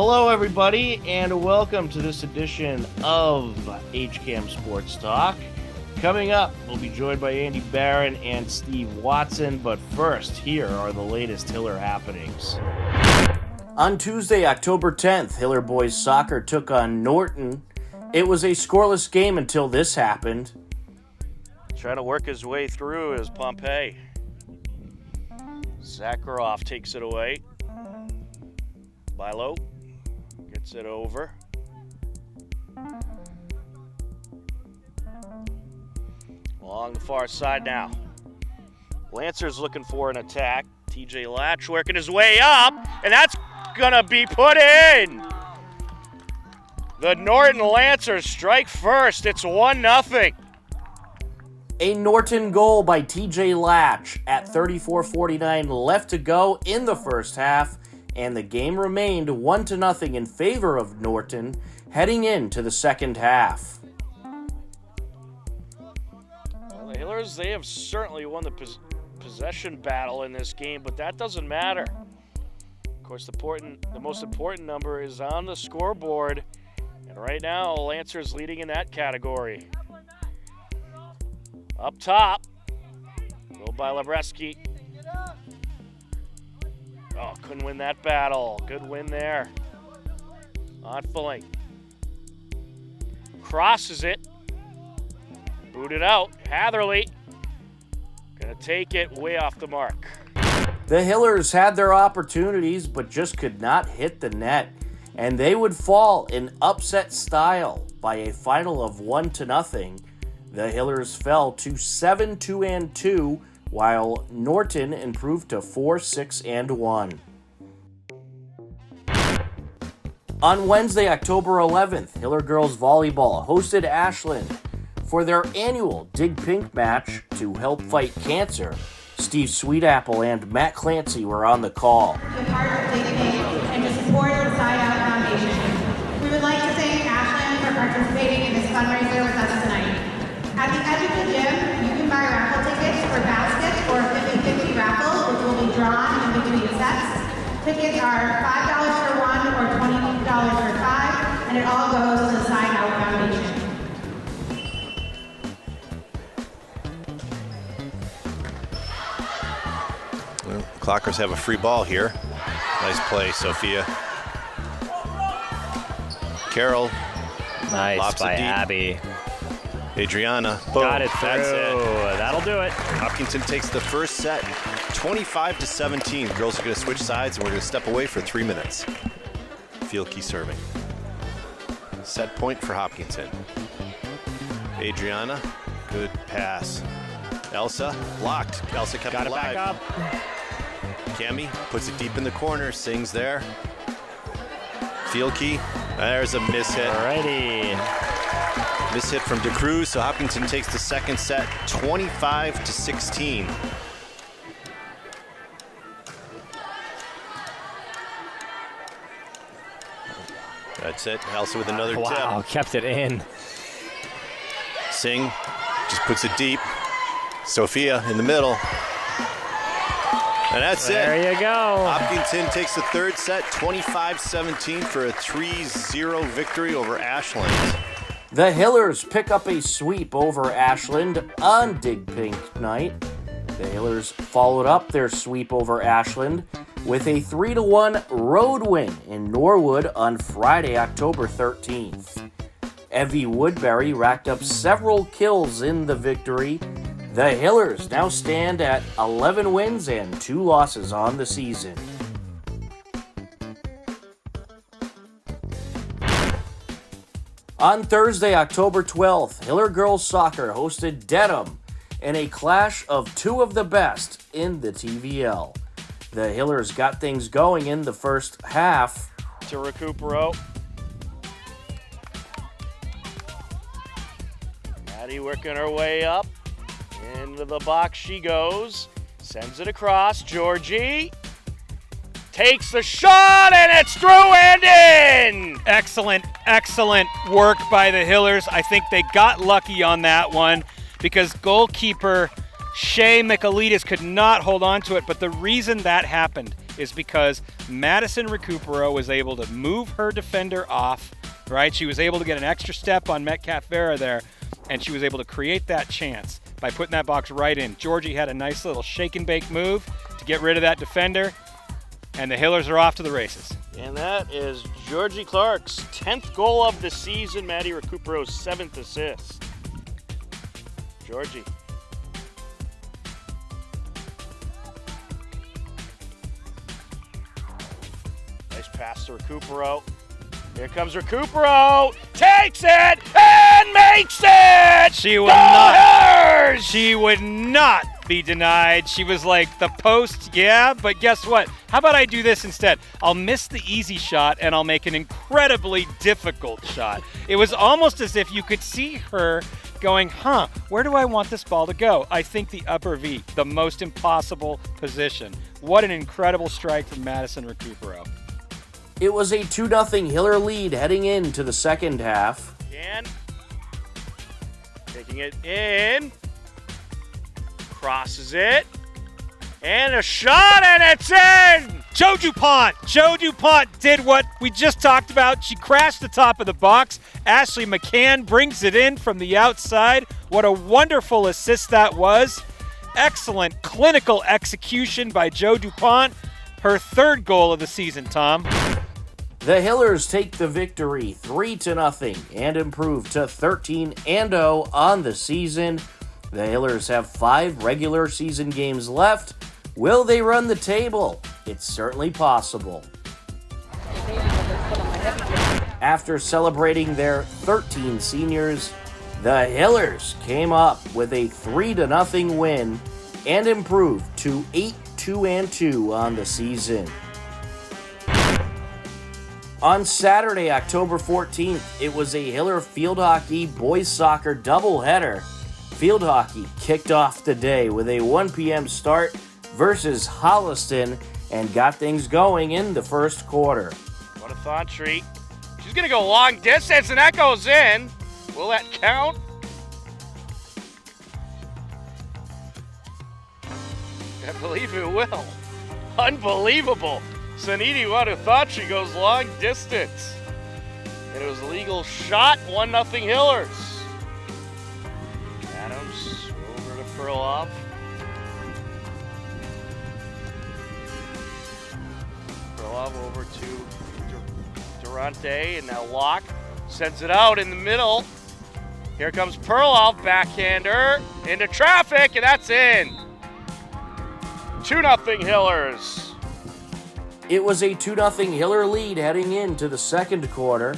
Hello, everybody, and welcome to this edition of HCAM Sports Talk. Coming up, we'll be joined by Andy Barron and Steve Watson, but first, here are the latest Hiller happenings. On Tuesday, October 10th, Hiller boys soccer took on Norton. It was a scoreless game until this happened. Trying to work his way through is Pompey. Zakharov takes it away. Bilo gets it over. Along the far side now. Lancer's looking for an attack. TJ Latch working his way up, and that's gonna be put in. The Norton Lancers strike first. It's 1-0. A Norton goal by TJ Latch at 34:49 left to go in the first half, and the game remained 1-0 in favor of Norton heading into the second half. Well, the Hillers, they have certainly won the possession battle in this game, but that doesn't matter. Of course, the most important number is on the scoreboard, and right now, Lancers leading in that category. Up top, go by Lebreski. Oh, couldn't win that battle. Good win there. Ottfelling crosses it. Booted out. Hatherley gonna take it way off the mark. The Hillers had their opportunities, but just could not hit the net, and they would fall in upset style by a final of 1-0. The Hillers fell to 7-2-2, while Norton improved to 4-6-1. On Wednesday, October 11th, Hiller Girls Volleyball hosted Ashland for their annual Dig Pink match to help fight cancer. Steve Sweetapple and Matt Clancy were on the call. To part of Dig Pink and to support the Side Out Foundation. We would like to thank Ashland for participating in this fundraiser with us tonight. At the edge of the gym, you can buy raffle tickets for baskets or a 50-50 raffle, which will be drawn in between sets. Tickets are $5 for one or $20 for five, and it all goes to the Side Out Foundation. Well, Clockers have a free ball here. Nice play, Sophia. Carol. Nice by Abby. Adriana. Boom. Got it through. That's it. That'll do it. Hopkinton takes the first set, 25-17. Girls are going to switch sides, and we're going to step away for 3 minutes. Fielke serving. Set point for Hopkinton. Adriana, good pass. Elsa, blocked. Elsa kept it alive. Got it back up. Cami puts it deep in the corner, sings there. Fielke, there's a miss hit. Alrighty. Miss hit from DeCruz, so Hopkinton takes the second set, 25-16. That's it. Elsa with another tip. Wow, kept it in. Singh just puts it deep. Sophia in the middle. And that's There you go. Hopkinton takes the third set, 25-17 for a 3-0 victory over Ashland. The Hillers pick up a sweep over Ashland on Dig Pink night. The Hillers followed up their sweep over Ashland with a 3-1 road win in Norwood on Friday, October 13th. Evie Woodbury racked up several kills in the victory. The Hillers now stand at 11 wins and 2 losses on the season. On Thursday, October 12th, Hiller Girls Soccer hosted Dedham in a clash of two of the best in the TVL. The Hillers got things going in the first half. To Recupero. Maddie working her way up. Into the box she goes. Sends it across. Georgie takes the shot, and it's through and in! Excellent work by the Hillers. I think they got lucky on that one because goalkeeper Shay Michaelides could not hold on to it. But the reason that happened is because Madison Recupero was able to move her defender off, right? She was able to get an extra step on Metcalf Vera there, and she was able to create that chance by putting that box right in. Georgie had a nice little shake and bake move to get rid of that defender, and the Hillers are off to the races. And that is Georgie Clark's 10th goal of the season. Maddie Recupero's 7th assist. Georgie. Nice pass to Recupero. Here comes Recupero. Takes it and makes it. She would not be denied. She was like, the post, yeah, but guess what? How about I do this instead? I'll miss the easy shot and I'll make an incredibly difficult shot. It was almost as if you could see her going, where do I want this ball to go? I think the upper V, the most impossible position. What an incredible strike from Madison Recupero. It was a 2-0 Hiller lead heading into the second half. And taking it in. Crosses it. And a shot, and it's in! Joe DuPont did what we just talked about. She crashed the top of the box. Ashley McCann brings it in from the outside. What a wonderful assist that was. Excellent clinical execution by Joe DuPont. Her 3rd goal of the season, Tom. The Hillers take the victory 3-0 and improve to 13-0 on the season. The Hillers have 5 regular season games left. Will they run the table? It's certainly possible. After celebrating their 13 seniors, the Hillers came up with a 3-0 win and improved to 8-2-2 on the season. On Saturday, October 14th, it was a Hiller field hockey boys soccer doubleheader. Field hockey kicked off the day with a 1 p.m. start versus Holliston and got things going in the first quarter. What a thought treat. She's going to go long distance, and that goes in. Will that count? I believe it will. Unbelievable. Saniti Waduthachi goes long distance. And it was a legal shot, 1-0 Hillers. Adams over to Perloff. Perloff over to Durante, and now Locke sends it out in the middle. Here comes Perloff, backhander, into traffic, and that's in. 2-0 Hillers. It was a 2-0 Hiller lead heading into the second quarter.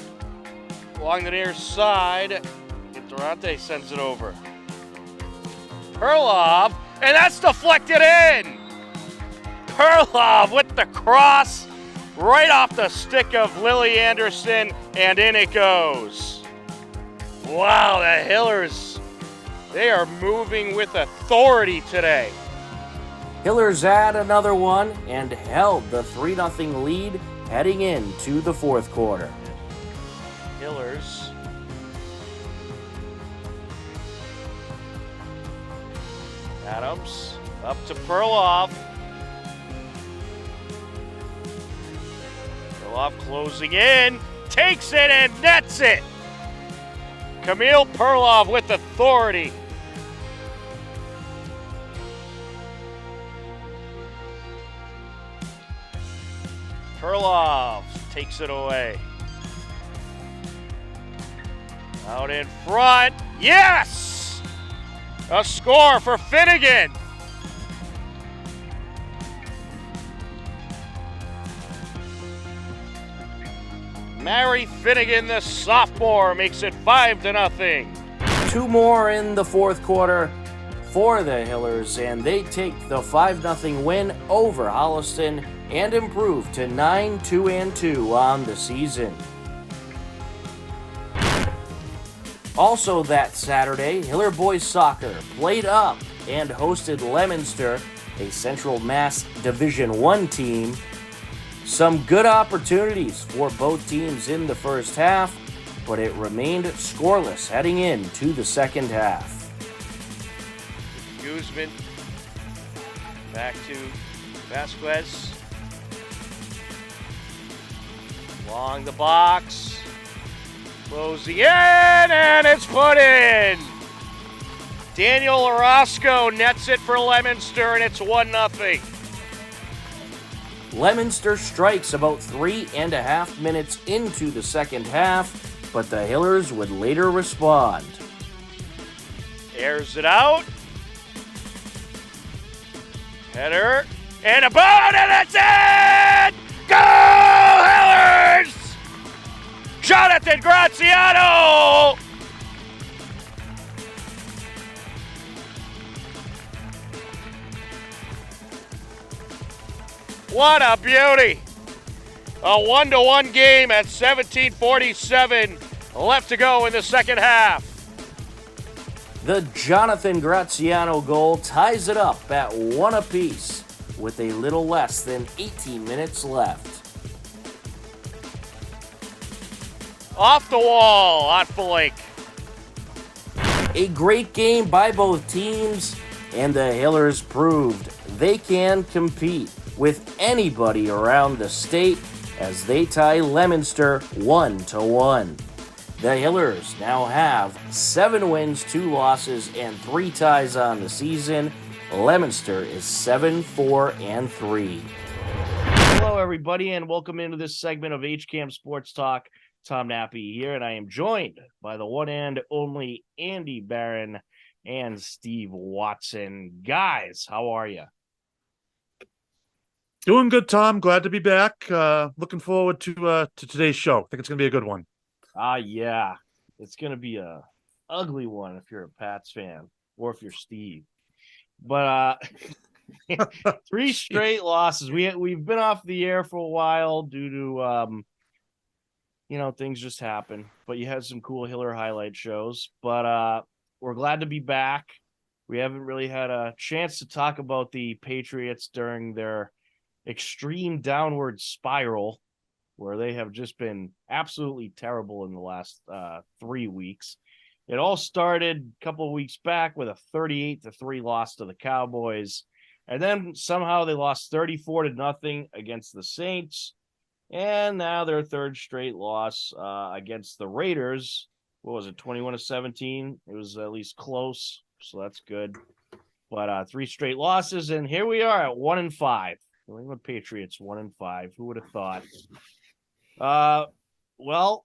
Along the near side, and Durante sends it over. Perloff, and that's deflected in. Perloff with the cross right off the stick of Lily Anderson, and in it goes. Wow, the Hillers, they are moving with authority today. Hillers add another one and held the 3-0 lead heading into the fourth quarter. Hillers. Adams up to Perloff. Perloff closing in, takes it and nets it. Camille Perloff with authority. Perloff takes it away. Out in front. Yes! A score for Finnegan. Mary Finnegan, the sophomore, makes it 5-0. 2 more in the fourth quarter for the Hillers, and they take the 5-0 win over Holliston and improve to 9-2-2 on the season. Also that Saturday, Hiller boys soccer played up and hosted Leominster, a Central Mass Division I team. Some good opportunities for both teams in the first half, but it remained scoreless heading into the second half. Guzman back to Vasquez. Along the box. Closing in, and it's put in. Daniel Orozco nets it for Leominster, and it's 1-0. Leominster strikes about 3.5 minutes into the second half, but the Hillers would later respond. Airs it out. Header. And a bound, and that's it! Go Hillers! Jonathan Graziano! What a beauty! A 1-1 game at 17:47 left to go in the second half. The Jonathan Graziano goal ties it up at 1 apiece with a little less than 18 minutes left. Off the wall, Otfelink. A great game by both teams, and the Hillers proved they can compete with anybody around the state as they tie Leominster 1-1. The Hillers now have 7 wins, 2 losses, and 3 ties on the season. Leominster is 7-4-3. Hello, everybody, and welcome into this segment of HCAM Sports Talk. Tom Nappy here, and I am joined by the one and only Andy Barron and Steve Watson. Guys, how are you? Doing good, Tom. Glad to be back. Looking forward to today's show. I think it's going to be a good one. Yeah. It's going to be a ugly one if you're a Pats fan or if you're Steve. But 3 straight losses. We've been off the air for a while due to things just happen. But you had some cool Hiller highlight shows. But we're glad to be back. We haven't really had a chance to talk about the Patriots during their extreme downward spiral, where they have just been absolutely terrible in the last 3 weeks. It all started a couple of weeks back with a 38-3 loss to the Cowboys, and then somehow they lost 34-0 against the Saints, and now their 3rd straight loss against the Raiders. What was it, 21-17? It was at least close, so that's good. But 3 straight losses, and here we are at 1-5. New England Patriots 1-5. Who would have thought? Well,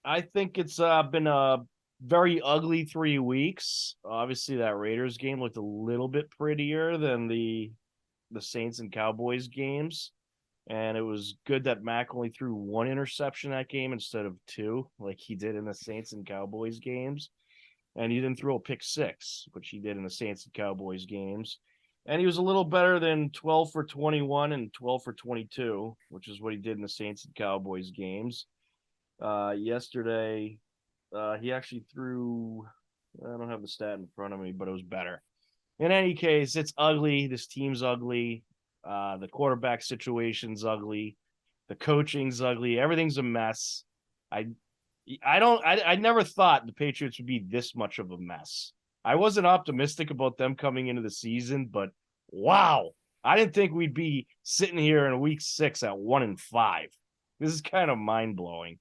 I think it's been a very ugly 3 weeks. Obviously, that Raiders game looked a little bit prettier than the Saints and Cowboys games, and it was good that Mac only threw 1 interception that game instead of 2, like he did in the Saints and Cowboys games. And he didn't throw a pick 6, which he did in the Saints and Cowboys games. And he was a little better than 12 for 21 and 12 for 22, which is what he did in the Saints and Cowboys games. Yesterday, he actually threw, I don't have the stat in front of me, but it was better. In any case, it's ugly. This team's ugly. The quarterback situation's ugly. The coaching's ugly. Everything's a mess. I never thought the Patriots would be this much of a mess. I wasn't optimistic about them coming into the season, but wow, I didn't think we'd be sitting here in week 6 at 1-5. This is kind of mind blowing.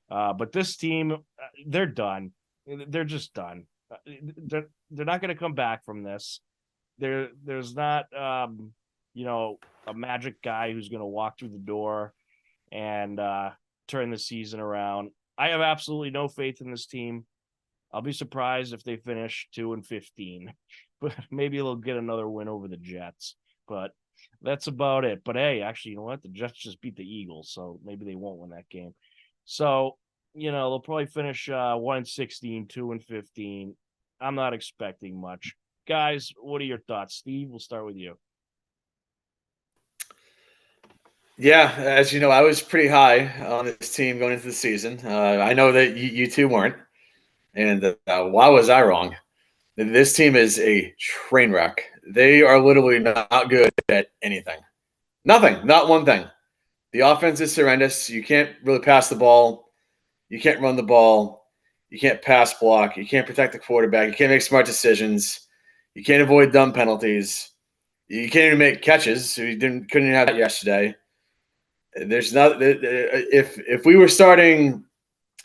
But this team, they're done. They're just done. They're not going to come back from this. There's not, a magic guy who's going to walk through the door and turn the season around. I have absolutely no faith in this team. I'll be surprised if they finish 2-15, but maybe they'll get another win over the Jets. But that's about it. But hey, actually, you know what? The Jets just beat the Eagles, so maybe they won't win that game. So, they'll probably finish 1-16, 2-15. I'm not expecting much. Guys, what are your thoughts? Steve, we'll start with you. Yeah, as you know, I was pretty high on this team going into the season. I know that you two weren't. And why was I wrong? This team is a train wreck. They are literally not good at anything. Nothing, not one thing. The offense is horrendous. You can't really pass the ball. You can't run the ball. You can't pass block. You can't protect the quarterback. You can't make smart decisions. You can't avoid dumb penalties. You can't even make catches. So couldn't even have that yesterday. There's not if we were starting,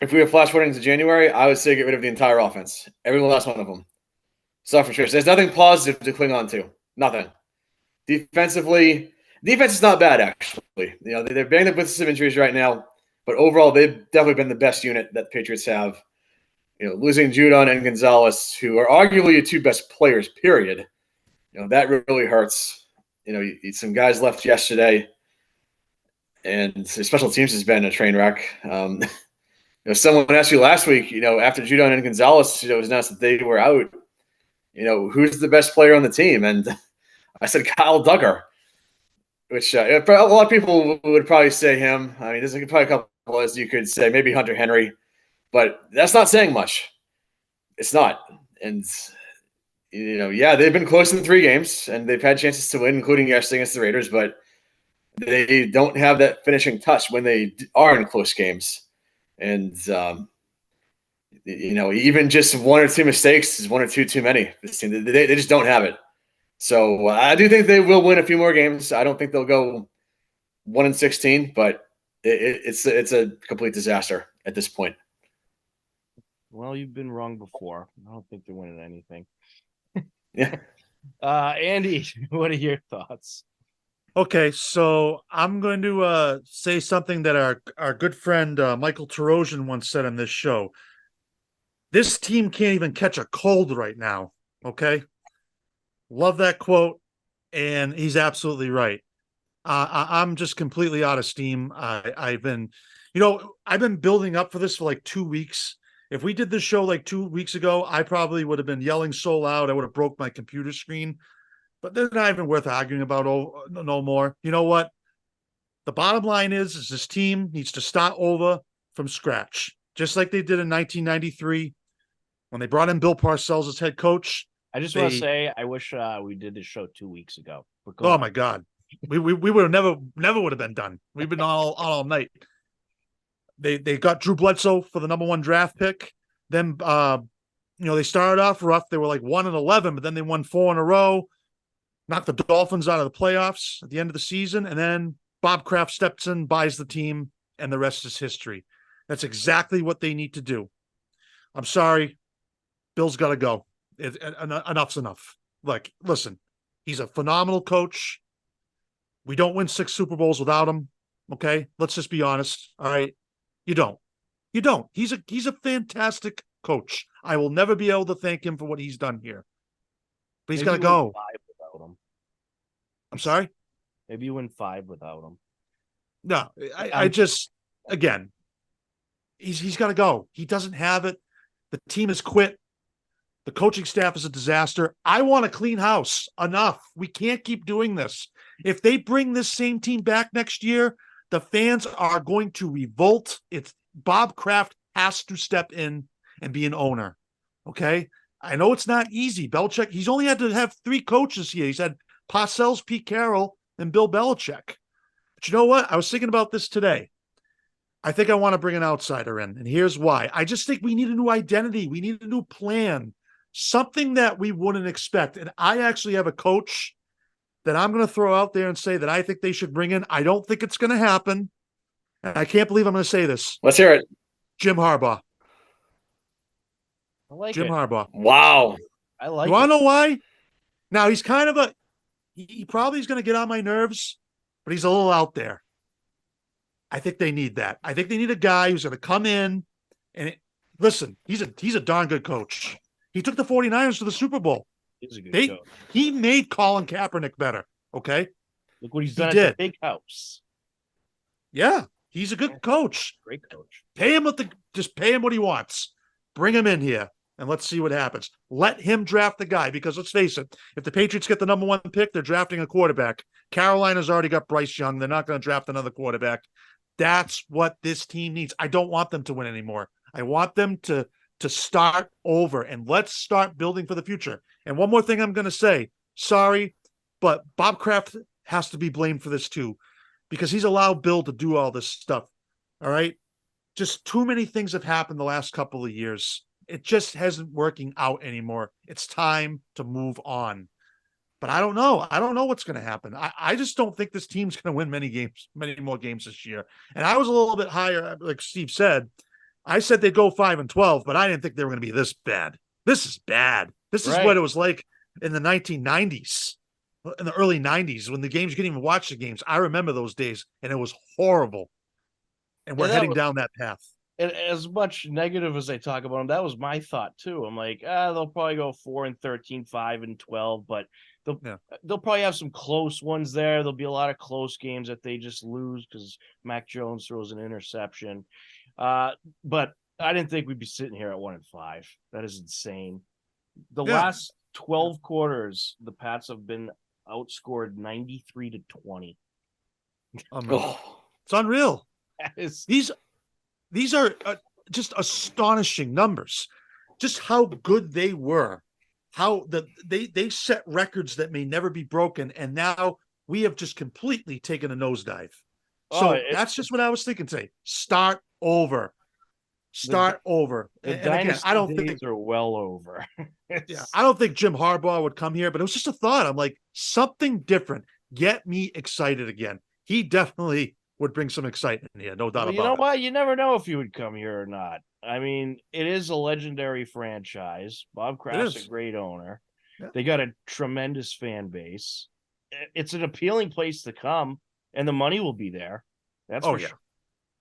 if we were flash forwarding to January, I would say get rid of the entire offense, every last one of them. So for sure, so there's nothing positive to cling on to. Nothing. Defensively, defense is not bad actually. They're banged up with some injuries right now, but overall they've definitely been the best unit that the Patriots have. Losing Judon and Gonzalez, who are arguably your two best players, period. That really hurts. Some guys left yesterday, and the special teams has been a train wreck. Someone asked you last week, after Judon and Gonzalez, it was announced that they were out, who's the best player on the team? And I said Kyle Duggar, which a lot of people would probably say him. I mean, there's probably a couple as you could say, maybe Hunter Henry, but that's not saying much. It's not. And they've been close in 3 games, and they've had chances to win, including yesterday against the Raiders, but they don't have that finishing touch when they are in close games. And, even just 1 or 2 mistakes is 1 or 2 too many. This team, they just don't have it. So I do think they will win a few more games. I don't think they'll go 1-16, but it's a complete disaster at this point. Well, you've been wrong before. I don't think they're winning anything. Yeah. Andy, what are your thoughts? Okay, so I'm going to say something that our good friend Michael Tarosian once said on this show. This team can't even catch a cold right now, okay? Love that quote, and he's absolutely right. I'm just completely out of steam. I've been building up for this for like 2 weeks. If we did this show like 2 weeks ago, I probably would have been yelling so loud I would have broke my computer screen. But they're not even worth arguing about no more. You know what? The bottom line is this team needs to start over from scratch, just like they did in 1993 when they brought in Bill Parcells as head coach. I just want to say I wish we did this show 2 weeks ago. Oh my God, we would have never would have been done. We've been all night. They got Drew Bledsoe for the number 1 draft pick. Then they started off rough. They were like 1-11, but then they won 4 in a row. Knocked the Dolphins out of the playoffs at the end of the season, and then Bob Kraft steps in, buys the team, and the rest is history. That's exactly what they need to do. I'm sorry. Bill's got to go. Enough's enough. Listen, he's a phenomenal coach. We don't win 6 Super Bowls without him, okay? Let's just be honest, all right? You don't. He's a fantastic coach. I will never be able to thank him for what he's done here. But he's got to go. Him. I'm sorry? Maybe you win 5 without him. No, I just, again, he's got to go. He doesn't have it. The team has quit. The coaching staff is a disaster. I want a clean house. Enough. We can't keep doing this. If they bring this same team back next year, the fans are going to revolt. Bob Kraft has to step in and be an owner. Okay? I know it's not easy. Belichick, he's only had to have 3 coaches here. He's had Parcells, Pete Carroll, and Bill Belichick. But you know what? I was thinking about this today. I think I want to bring an outsider in, and here's why. I just think we need a new identity. We need a new plan, something that we wouldn't expect. And I actually have a coach that I'm going to throw out there and say that I think they should bring in. I don't think it's going to happen. And I can't believe I'm going to say this. Let's hear it. Jim Harbaugh. I like Jim it. Harbaugh. Wow. I like you want to know why? Now, he's kind of he probably is going to get on my nerves, but he's a little out there. I think they need that. I think they need a guy who's going to come in and listen, he's a darn good coach. He took the 49ers to the Super Bowl. He's a good coach. He made Colin Kaepernick better, okay? Look what he's done at the big house. Yeah, he's a good coach. Great coach. Just pay him what he wants. Bring him in here and let's see what happens. Let him draft the guy because let's face it, if the Patriots get the number 1 pick, they're drafting a quarterback. Carolina's already got Bryce Young. They're not going to draft another quarterback. That's what this team needs. I don't want them to win anymore. I want them to start over, and let's start building for the future. And one more thing I'm going to say, sorry, but Bob Kraft has to be blamed for this too, because he's allowed Bill to do all this stuff. All right. Just too many things have happened the last couple of years. It just hasn't working out anymore. It's time to move on. But I don't know. I don't know what's going to happen. I just don't think this team's going to win many more games this year. And I was a little bit higher, like Steve said. I said they'd go 5-12, but I didn't think they were going to be this bad. This is bad. This is what it was like in the 1990s, in the early 90s, when the games, you couldn't even watch the games. I remember those days, and it was horrible. And we're heading down that path. And as much negative as I talk about them, that was my thought too. I'm like, they'll probably go 4-13, 5-12, but they'll probably have some close ones there. There'll be a lot of close games that they just lose because Mac Jones throws an interception. But I didn't think we'd be sitting here at 1-5. That is insane. The last 12 quarters, the Pats have been outscored 93-20. It's unreal. These are just astonishing numbers. Just how good they were. How they set records that may never be broken, and now we have just completely taken a nosedive. So that's just what I was thinking today. Start over. Over. The and again, I don't think they're well over. I don't think Jim Harbaugh would come here, but it was just a thought. I'm like, something different. Get me excited again. He definitely would bring some excitement here, no doubt about it. You know what? You never know if he would come here or not. I mean, it is a legendary franchise. Bob Kraft's a great owner. Yeah. They got a tremendous fan base. It's an appealing place to come, and the money will be there. That's for sure.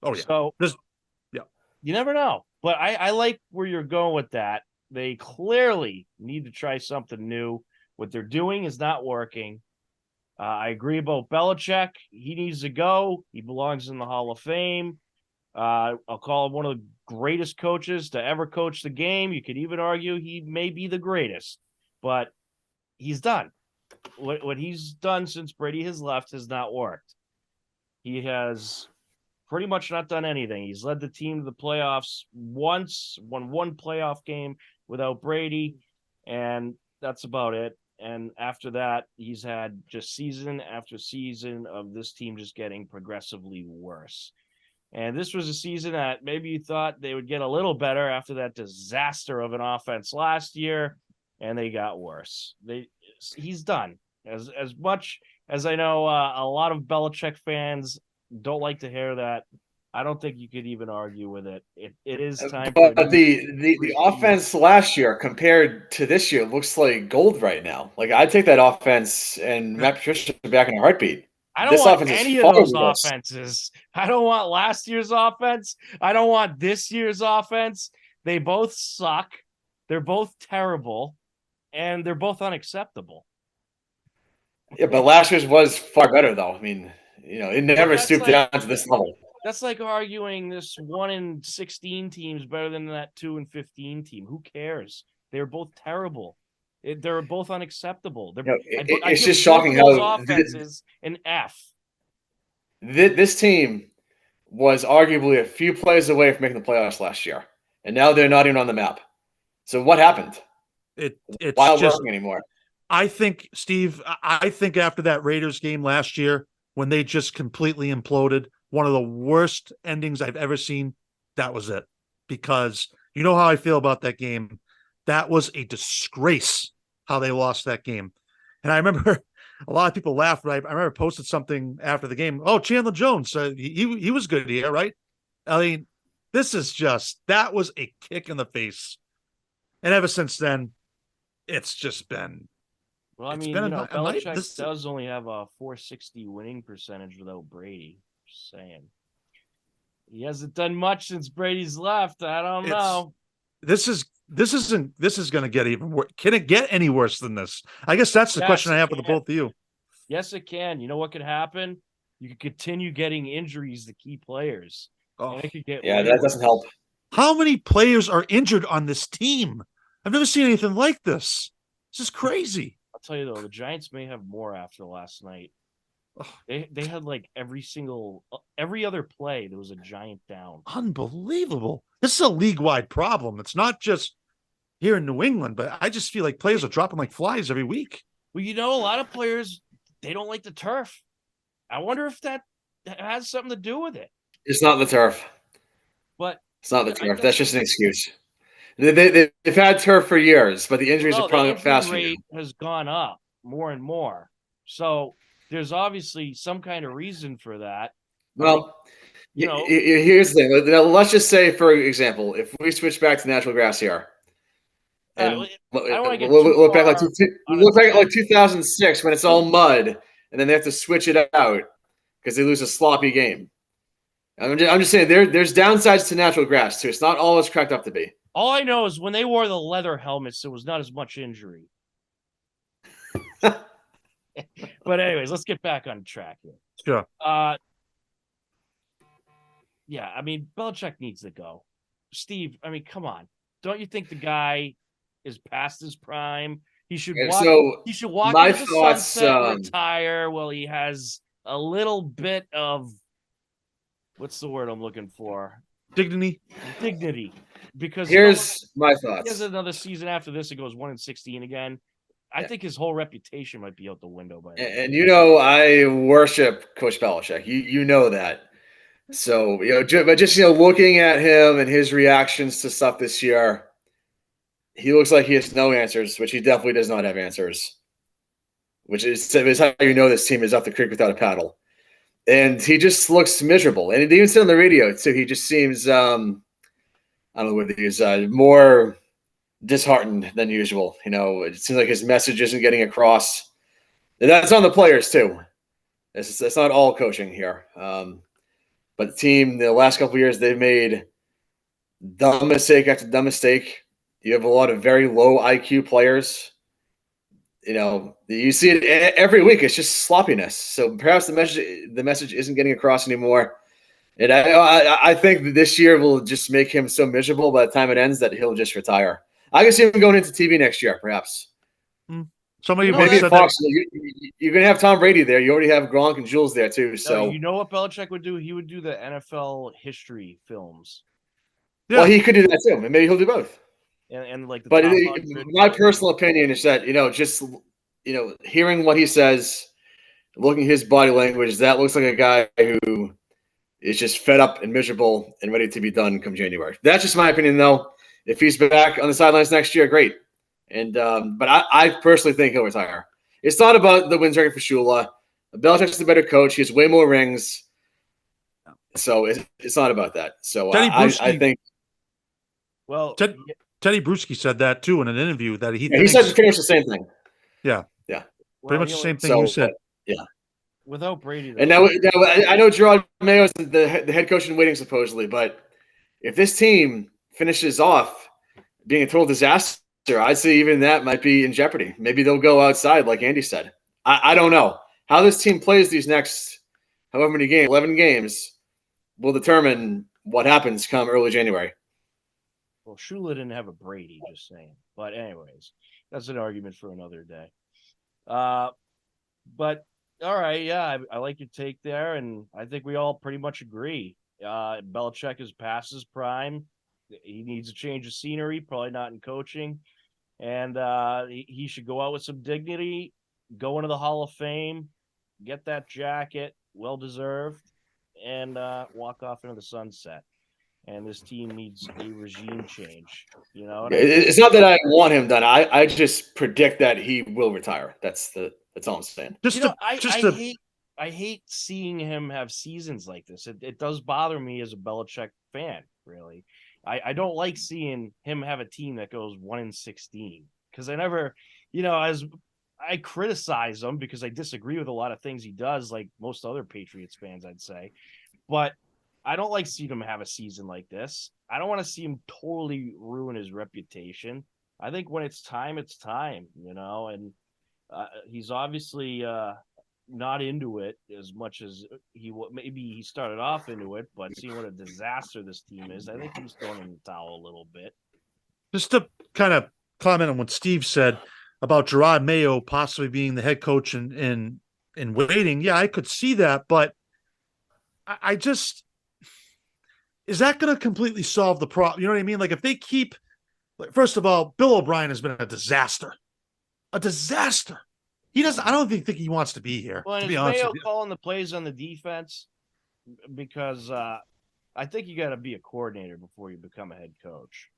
Oh, yeah. So, you never know. But I like where you're going with that. They clearly need to try something new. What they're doing is not working. I agree about Belichick. He needs to go. He belongs in the Hall of Fame. I'll call him one of the greatest coaches to ever coach the game. You could even argue he may be the greatest. But he's done. What he's done since Brady has left has not worked. He has pretty much not done anything. He's led the team to the playoffs once, won one playoff game without Brady, and that's about it. And after that, he's had just season after season of this team just getting progressively worse. And this was a season that maybe you thought they would get a little better after that disaster of an offense last year, and they got worse. He's done. As much as I know a lot of Belichick fans don't like to hear that, I don't think you could even argue with it. It is time. But the offense last year compared to this year looks like gold right now. Like, I'd take that offense and Matt Patricia back in a heartbeat. I don't want any of those offenses. I don't want last year's offense. I don't want this year's offense. They both suck. They're both terrible, and they're both unacceptable. Yeah, but last year's was far better, though. I mean, it never stooped down to this level. That's like arguing this 1-16 team is better than that 2-15 team. Who cares? They're both terrible. They're both unacceptable. It's just shocking how offenses an F. This team was arguably a few plays away from making the playoffs last year, and now they're not even on the map. So what happened? It's why not just working anymore? I think, Steve. I think after that Raiders game last year, when they just completely imploded, one of the worst endings I've ever seen. That was it, because you know how I feel about that game. That was a disgrace how they lost that game. And I remember a lot of people laughed, but I remember posted something after the game. Oh, Chandler Jones, he was good here, right? I mean, that was a kick in the face. And ever since then, it's just been. Well, I mean, Belichick does only have a .460 winning percentage without Brady. Just saying. He hasn't done much since Brady's left. I don't know. This is going to get even worse. Can it get any worse than this? I guess that's the question I have for the both of you. Yes, it can. You know what could happen? You could continue getting injuries to key players. Oh, and it could get that doesn't help. How many players are injured on this team? I've never seen anything like this. This is crazy. I'll tell you though, the Giants may have more after last night. They had like every other play there was a Giant down. Unbelievable. This is a league-wide problem. It's not just here in New England, but I just feel like players are dropping like flies every week. Well, a lot of players, they don't like the turf. I wonder if that has something to do with it. It's not the turf. But it's not the turf. That's just an excuse. They've had turf for years, but the injuries are probably faster. The injury rate has gone up. more and more. So there's obviously some kind of reason for that. Well, here's the thing. Now, let's just say, for example, if we switch back to natural grass here, and look back like 2006 when it's all mud, and then they have to switch it out because they lose a sloppy game. I'm just saying there's downsides to natural grass too. It's not all it's cracked up to be. All I know is when they wore the leather helmets, there was not as much injury. But anyways, let's get back on track here. Sure. Yeah, I mean, Belichick needs to go. Steve, I mean, come on. Don't you think the guy is past his prime? He should walk into the sunset, retire while he has a little bit of, what's the word I'm looking for? Dignity. Because here's my thoughts. He has another season after this. It goes 1-16 again. I think his whole reputation might be out the window by then. And I worship Coach Belichick. You know that. So but just looking at him and his reactions to stuff this year, he looks like he has no answers, which he definitely does not have answers. Which is how you know this team is up the creek without a paddle. And he just looks miserable. And even said on the radio too, he just seems I don't know what he is, more disheartened than usual. It seems like his message isn't getting across. And that's on the players too. It's not all coaching here. But the team, the last couple of years, they've made dumb mistake after dumb mistake. You have a lot of very low IQ players. You see it every week. It's just sloppiness. So perhaps the message isn't getting across anymore. And I think that this year will just make him so miserable by the time it ends that he'll just retire. I can see him going into TV next year, perhaps. Somebody maybe at Fox. You're going to have Tom Brady there. You already have Gronk and Jules there too. So you know what Belichick would do? He would do the NFL history films. Yeah. Well, he could do that too. Maybe he'll do both. And like, my personal opinion is that just hearing what he says, looking at his body language, that looks like a guy who is just fed up and miserable and ready to be done come January. That's just my opinion, though. If he's back on the sidelines next year, great. And but I personally think he'll retire. It's not about the wins record for Shula. Belichick's the better coach. He has way more rings. So it's not about that. So I think. Well, Teddy Bruschi said that too in an interview that he said pretty much the same thing. Yeah. Pretty much the same thing you said. Yeah. Without Brady, though. And now I know Gerard Mayo is the head coach in waiting supposedly, but if this team finishes off being a total disaster, I'd say even that might be in jeopardy. Maybe they'll go outside, like Andy said. I don't know. How this team plays these next however many games, 11 games, will determine what happens come early January. Well, Shula didn't have a Brady, just saying. But anyways, that's an argument for another day. But all right, yeah, I like your take there, and I think we all pretty much agree. Belichick is past his prime. He needs a change of scenery, probably not in coaching. And he should go out with some dignity, go into the Hall of Fame, get that jacket, well-deserved, and walk off into the sunset. And this team needs a regime change. It's not that I want him done. I just predict that he will retire. That's all I'm saying. I hate seeing him have seasons like this. It does bother me as a Belichick fan, really. I don't like seeing him have a team that goes 1-16 because I never, as I criticize him because I disagree with a lot of things he does, like most other Patriots fans, I'd say. But I don't like seeing him have a season like this. I don't want to see him totally ruin his reputation. I think when it's time, and he's obviously not into it as much as maybe he started off into it, but seeing what a disaster this team is, I think he's throwing in the towel a little bit. Just to kind of comment on what Steve said about Gerard Mayo possibly being the head coach in waiting. Yeah, I could see that, but I just, is that going to completely solve the problem? You know what I mean? Like if they keep, first of all, Bill O'Brien has been a disaster. A disaster. He doesn't. I don't think he wants to be here. Well, to be honest Mayo with you. calling the plays on the defense because I think you got to be a coordinator before you become a head coach.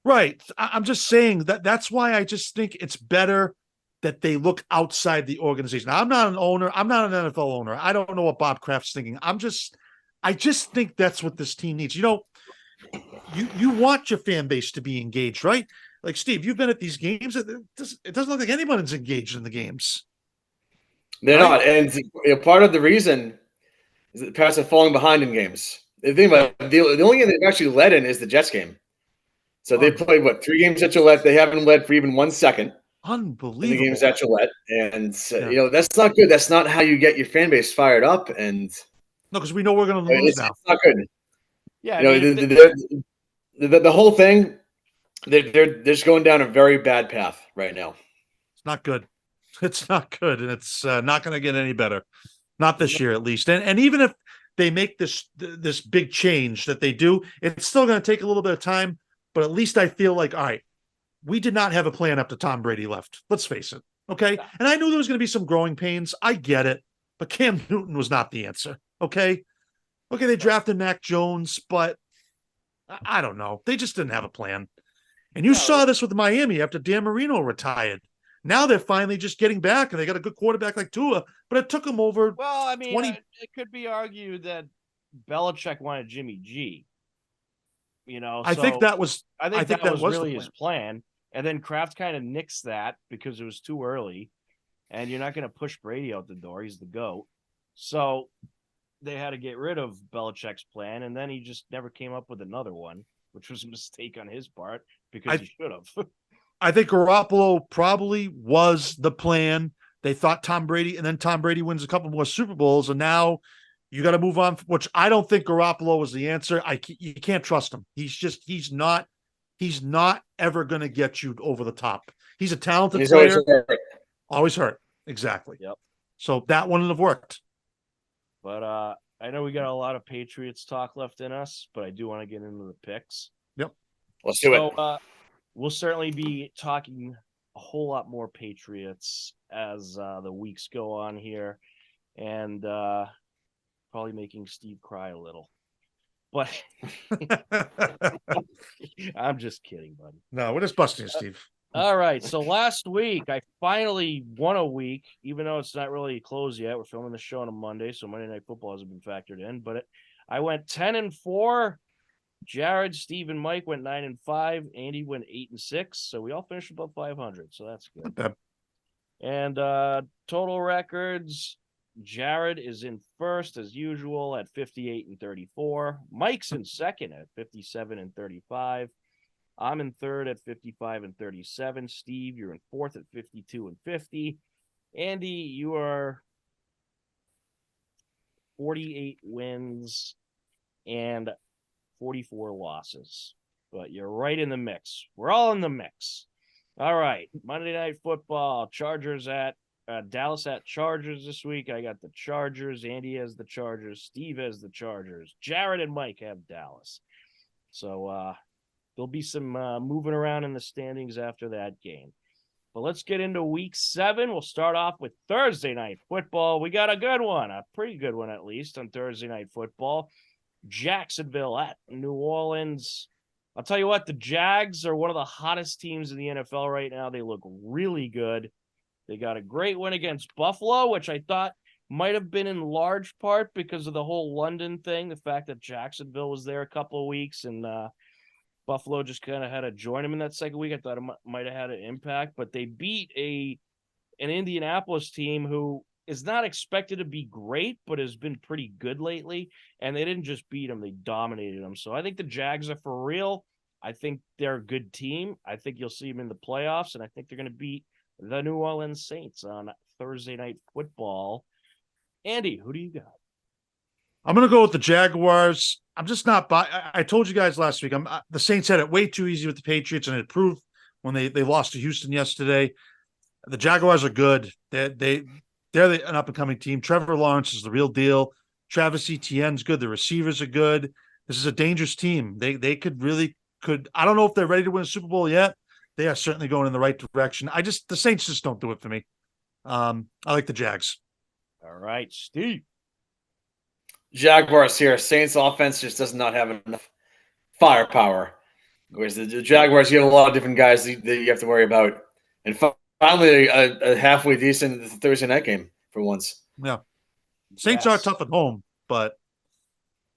Right. I'm just saying that's why I just think it's better that they look outside the organization. Now, I'm not an owner. I'm not an NFL owner. I don't know what Bob Kraft's thinking. I just think that's what this team needs. You want your fan base to be engaged, right? Like, Steve, you've been at these games. It doesn't look like anybody's engaged in the games. They're not. And part of the reason is that the Pats are falling behind in games. The thing about the only game they've actually led in is the Jets game. So they played, 3 games at Gillette. They haven't led for even 1 second. Unbelievable. In the games at Gillette. And, that's not good. That's not how you get your fan base fired up. And no, because we know we're going to lose now. It's not good. Yeah. The whole thing, they're just going down a very bad path right now. It's not good. It's not good. And it's not going to get any better. Not this year, at least. And even if they make this big change that they do, it's still going to take a little bit of time. But at least I feel like, all right, we did not have a plan after Tom Brady left. Let's face it. Okay. And I knew there was going to be some growing pains. I get it. But Cam Newton was not the answer. Okay. They drafted Mac Jones, but I don't know. They just didn't have a plan. And you saw this with Miami after Dan Marino retired. Now they're finally just getting back, and they got a good quarterback like Tua, but it took them over. Well, I mean, 20... it could be argued that Belichick wanted Jimmy G. I think that was really his plan. And then Kraft kind of nixed that because it was too early, and you're not going to push Brady out the door. He's the GOAT. So they had to get rid of Belichick's plan, and then he just never came up with another one, which was a mistake on his part because he should have. I think Garoppolo probably was the plan. They thought Tom Brady, and then Tom Brady wins a couple more Super Bowls, and now you got to move on, which I don't think Garoppolo was the answer. You can't trust him. He's not ever going to get you over the top. He's a talented player. Always hurt. Exactly. Yep. So that wouldn't have worked. But I know we got a lot of Patriots talk left in us, but I do want to get into the picks. Yep. Let's do it. We'll certainly be talking a whole lot more Patriots as the weeks go on here, and probably making Steve cry a little. But I'm just kidding, buddy. No, we're just busting you, Steve. All right. So last week, I finally won a week, even though it's not really closed yet. We're filming the show on a Monday, so Monday Night Football hasn't been factored in. But I went 10-4. Jared, Steve, and Mike went 9-5. Andy went 8-6. So we all finished above 500. So that's good. And total records, Jared is in first as usual at 58-34. Mike's in second at 57-35. I'm in third at 55-37. Steve, you're in fourth at 52-50. Andy, you are 48 wins and 44 losses. But you're right in the mix. We're all in the mix. All right. Monday Night Football. Chargers at Dallas at Chargers this week. I got the Chargers. Andy has the Chargers. Steve has the Chargers. Jared and Mike have Dallas. So there'll be some moving around in the standings after that game. But let's get into week 7. We'll start off with Thursday Night Football. We got a good one, a pretty good one at least on Thursday Night Football. Jacksonville at New Orleans. I'll tell you what, the Jags are one of the hottest teams in the NFL right now. They look really good. They got a great win against Buffalo, which I thought might have been in large part because of the whole London thing, the fact that Jacksonville was there a couple of weeks and Buffalo just kind of had to join them in that second week. I thought it might have had an impact, but they beat an Indianapolis team who is not expected to be great, but has been pretty good lately. And they didn't just beat them, they dominated them. So I think the Jags are for real. I think they're a good team. I think you'll see them in the playoffs, and I think they're going to beat the New Orleans Saints on Thursday Night Football. Andy, who do you got? I'm going to go with the Jaguars. I'm just not I told you guys last week, the Saints had it way too easy with the Patriots, and it proved when they lost to Houston yesterday. The Jaguars are good. They're an up-and-coming team. Trevor Lawrence is the real deal. Travis Etienne's good. The receivers are good. This is a dangerous team. They could. I don't know if they're ready to win a Super Bowl yet. They are certainly going in the right direction. The Saints just don't do it for me. I like the Jags. All right, Steve. Jaguars here. Saints offense just does not have enough firepower. Whereas the Jaguars, you have a lot of different guys that you have to worry about. And Finally, a halfway decent Thursday night game for once. Yeah. Saints are tough at home, but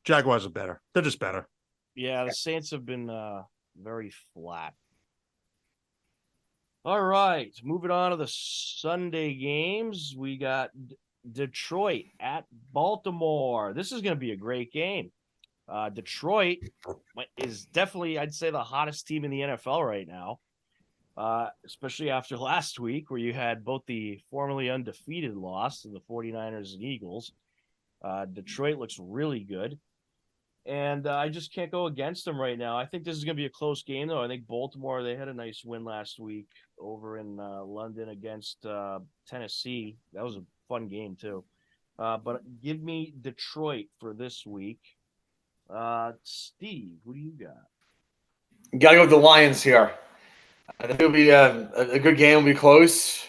Jaguars are better. They're just better. Yeah, the Saints have been very flat. All right, moving on to the Sunday games. We got Detroit at Baltimore. This is going to be a great game. Detroit is definitely, I'd say, the hottest team in the NFL right now, especially after last week where you had both the formerly undefeated loss to the 49ers and Eagles. Detroit looks really good. And I just can't go against them right now. I think this is going to be a close game, though. I think Baltimore, they had a nice win last week over in London against Tennessee. That was a fun game, too. But give me Detroit for this week. Steve, who do you got? Got to go with the Lions here. I think it'll be a good game. It'll be close.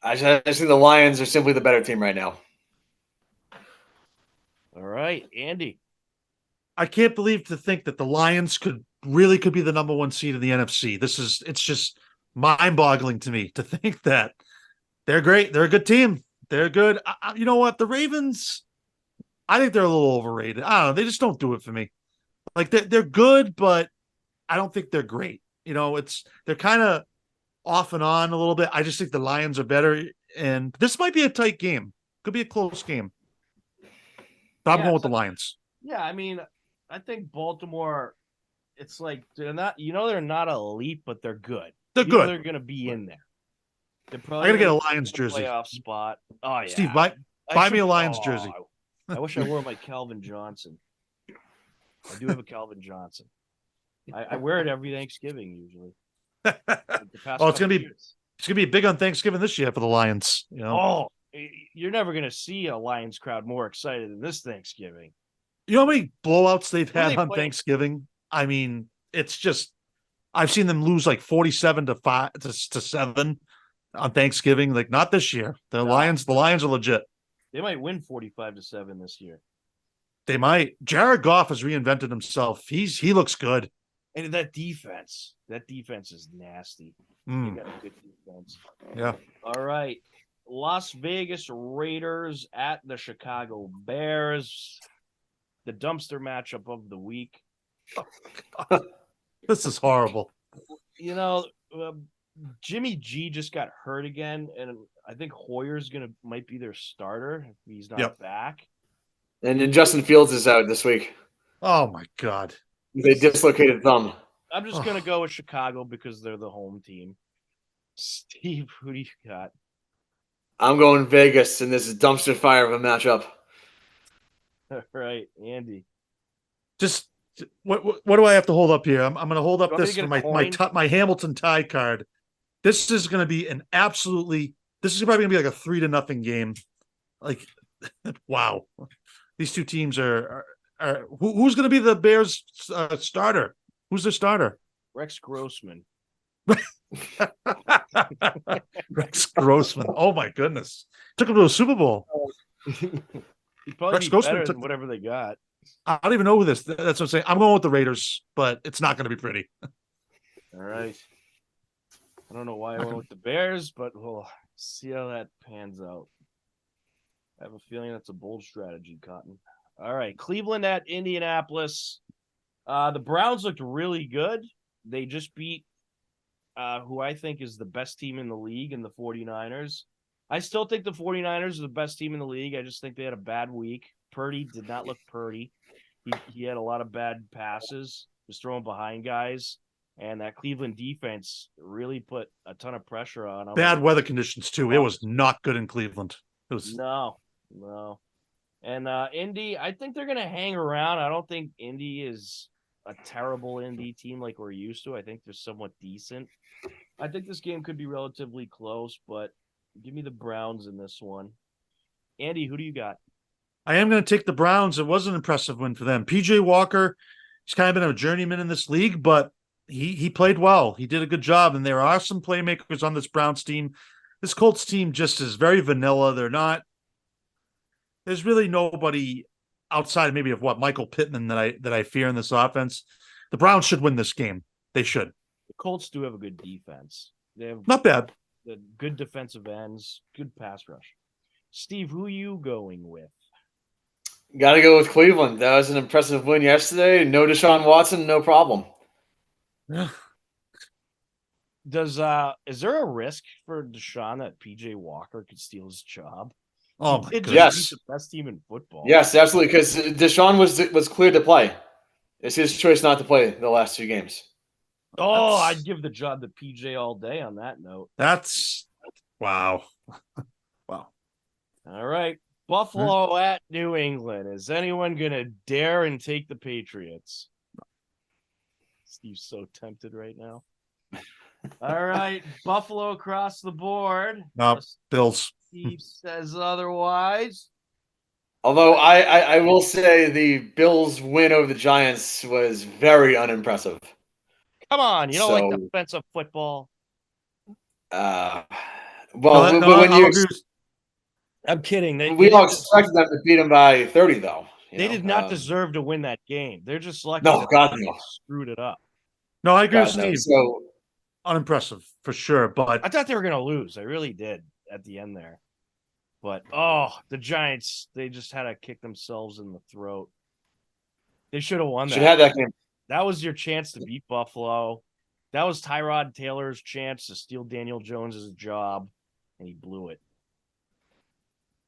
I just think the Lions are simply the better team right now. All right, Andy. I can't believe to think that the Lions could be the number one seed in the NFC. It's just mind-boggling to me to think that they're great. They're a good team. They're good. You know what? The Ravens, I think they're a little overrated. I don't know. They just don't do it for me. Like they're good, but I don't think they're great. You know, they're kind of off and on a little bit. I just think the Lions are better, and this might be a tight game. Could be a close game. But I'm going with the Lions. Yeah, I mean, I think Baltimore, it's like they're not elite, but they're good. They're good. They're going to be in there. I got to get a Lions jersey. Playoff spot. Oh, yeah. Steve, buy me a Lions jersey. I wish I wore my Calvin Johnson. I do have a Calvin Johnson. I wear it every Thanksgiving usually. It's gonna be big on Thanksgiving this year for the Lions. You know? Oh, you're never gonna see a Lions crowd more excited than this Thanksgiving. You know how many blowouts they've had on Thanksgiving? I mean, it's just I've seen them lose like 47-5 to 7 on Thanksgiving. Like not this year. The Lions are legit. They might win 45-7 this year. They might. Jared Goff has reinvented himself. He looks good. And that defense is nasty. They got a good defense. Yeah. All right. Las Vegas Raiders at the Chicago Bears. The dumpster matchup of the week. This is horrible. You know, Jimmy G just got hurt again, and I think Hoyer's might be their starter if he's not back. And then Justin Fields is out this week. Oh my God. They dislocated thumb. I'm just gonna go with Chicago because they're the home team. Steve, who do you got? I'm going Vegas, and this is dumpster fire of a matchup. All right, Andy. Just what do I have to hold up here? I'm going to hold up this for my Hamilton tie card. This is going to be this is probably going to be like a 3-0 game. Like, wow, these two teams are who's going to be the Bears starter? Who's the starter? Rex Grossman. Rex Grossman. Oh my goodness, took him to a Super Bowl. He'd probably be better than whatever they got. I don't even know who this. That's what I'm saying. I'm going with the Raiders, but it's not going to be pretty. All right. I don't know why I went with the Bears, but we'll see how that pans out. I have a feeling that's a bold strategy, Cotton. All right. Cleveland at Indianapolis. The Browns looked really good. They just beat who I think is the best team in the league in the 49ers. I still think the 49ers are the best team in the league. I just think they had a bad week. Purdy did not look Purdy. He had a lot of bad passes, was throwing behind guys, and that Cleveland defense really put a ton of pressure on them. Bad weather conditions, too. It was not good in Cleveland. It was No. And Indy, I think they're going to hang around. I don't think Indy is a terrible Indy team like we're used to. I think they're somewhat decent. I think this game could be relatively close, but give me the Browns in this one. Andy, who do you got? I am going to take the Browns. It was an impressive win for them. PJ Walker, he's kind of been a journeyman in this league, but he played well. He did a good job, and there are some playmakers on this Browns team. This Colts team just is very vanilla. There's really nobody outside maybe of Michael Pittman that I fear in this offense. The Browns should win this game. They should. The Colts do have a good defense. Not bad. The good defensive ends, good pass rush. Steve, who are you going with? Got to go with Cleveland. That was an impressive win yesterday. No Deshaun Watson, no problem. Yeah. Is there a risk for Deshaun that PJ Walker could steal his job? Oh, He my did goodness. just beat the best team in football. Yes, absolutely. Because Deshaun was cleared to play. It's his choice not to play the last 2 games. Oh, I'd give the job to PJ all day on that note. That's wow. Wow. All right. Buffalo at New England. Is anyone going to dare and take the Patriots? Steve's so tempted right now. All right. Buffalo across the board. No, Bills. Steve says otherwise. Although I will say the Bills' win over the Giants was very unimpressive. Come on. You don't like defensive football? Well, I'll agree. I'm kidding. We all expected them to beat them by 30, though. They did not deserve to win that game. They're just lucky no. Screwed it up. No, I agree with Steve. So unimpressive for sure, but I thought they were going to lose. I really did at the end there. But the Giants, they just had to kick themselves in the throat. They should have won that. Should have that game. That was your chance to beat Buffalo. That was Tyrod Taylor's chance to steal Daniel Jones' job, and he blew it.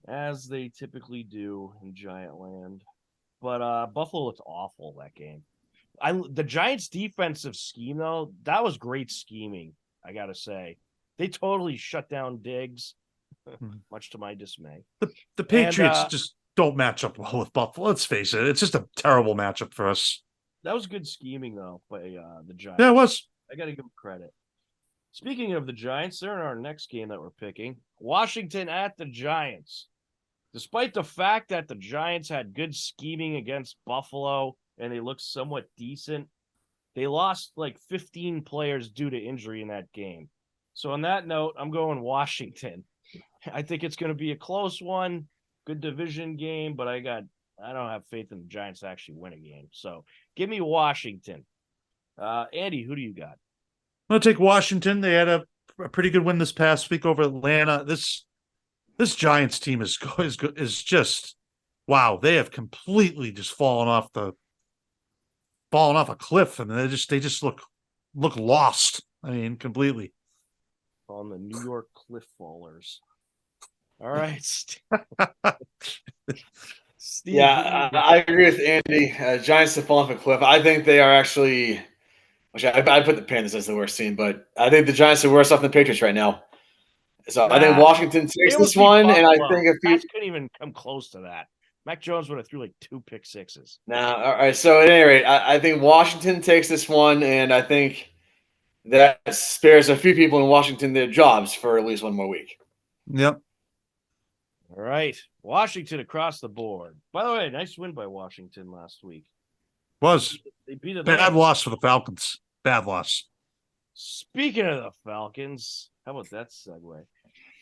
As they typically do in Giant Land. But Buffalo looked awful that game. The Giants' defensive scheme, though, that was great scheming, I got to say. They totally shut down Diggs, much to my dismay. The Patriots just don't match up well with Buffalo. Let's face it. It's just a terrible matchup for us. That was good scheming, though, by the Giants. Yeah, it was. I got to give them credit. Speaking of the Giants, they're in our next game that we're picking. Washington at the Giants. Despite the fact that the Giants had good scheming against Buffalo and they looked somewhat decent, they lost like 15 players due to injury in that game. So on that note, I'm going Washington. I think it's going to be a close one, good division game, but I don't have faith in the Giants to actually win a game. So give me Washington. Andy, who do you got? I'm going to take Washington. They had a pretty good win this past week over Atlanta. This Giants team is just wow. They have completely just fallen off a cliff, and they just look lost. I mean, completely on the New York Cliff Fallers. All right, Steve, yeah, I agree with Andy. Giants have fallen off a cliff. I think they are actually. I put the Panthers as the worst team, but I think the Giants are worse off than the Patriots right now. So I think Washington takes this one, and I think if you couldn't even come close to that, Mac Jones would have threw like 2 pick sixes. Now, all right. So at any rate, I think Washington takes this one, and I think that spares a few people in Washington their jobs for at least one more week. Yep. All right, Washington across the board. By the way, nice win by Washington last week. They beat a bad loss for the Falcons. Bad loss. Speaking of the Falcons, how about that segue?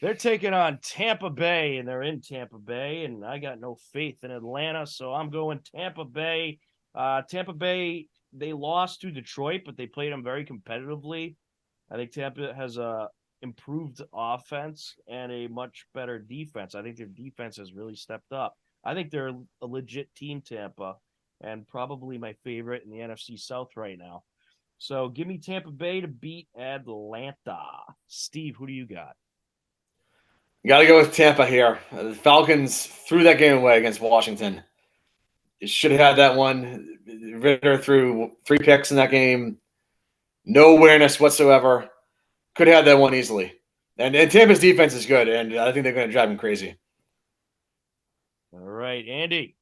They're taking on Tampa Bay, and they're in Tampa Bay, and I got no faith in Atlanta, so I'm going Tampa Bay. Tampa Bay, they lost to Detroit, but they played them very competitively. I think Tampa has a improved offense and a much better defense. I think their defense has really stepped up. I think they're a legit team, Tampa, and probably my favorite in the NFC South right now. So give me Tampa Bay to beat Atlanta. Steve, who do you got? You got to go with Tampa here. The Falcons threw that game away against Washington. You should have had that one. Ritter threw 3 picks in that game. No awareness whatsoever. Could have had that one easily. And Tampa's defense is good, and I think they're going to drive him crazy. All right, Andy.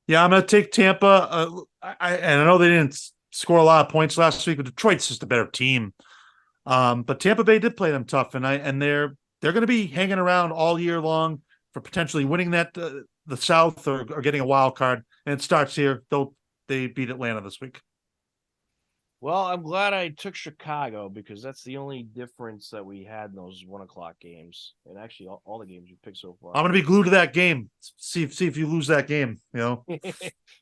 Yeah, I'm going to take Tampa. I know they didn't score a lot of points last week, but Detroit's just a better team. But Tampa Bay did play them tough, and they're going to be hanging around all year long for potentially winning that the South or getting a wild card. And it starts here. They beat Atlanta this week. Well, I'm glad I took Chicago because that's the only difference that we had in those 1:00 games, and actually all the games you picked so far. I'm going to be glued to that game. See if you lose that game. You know.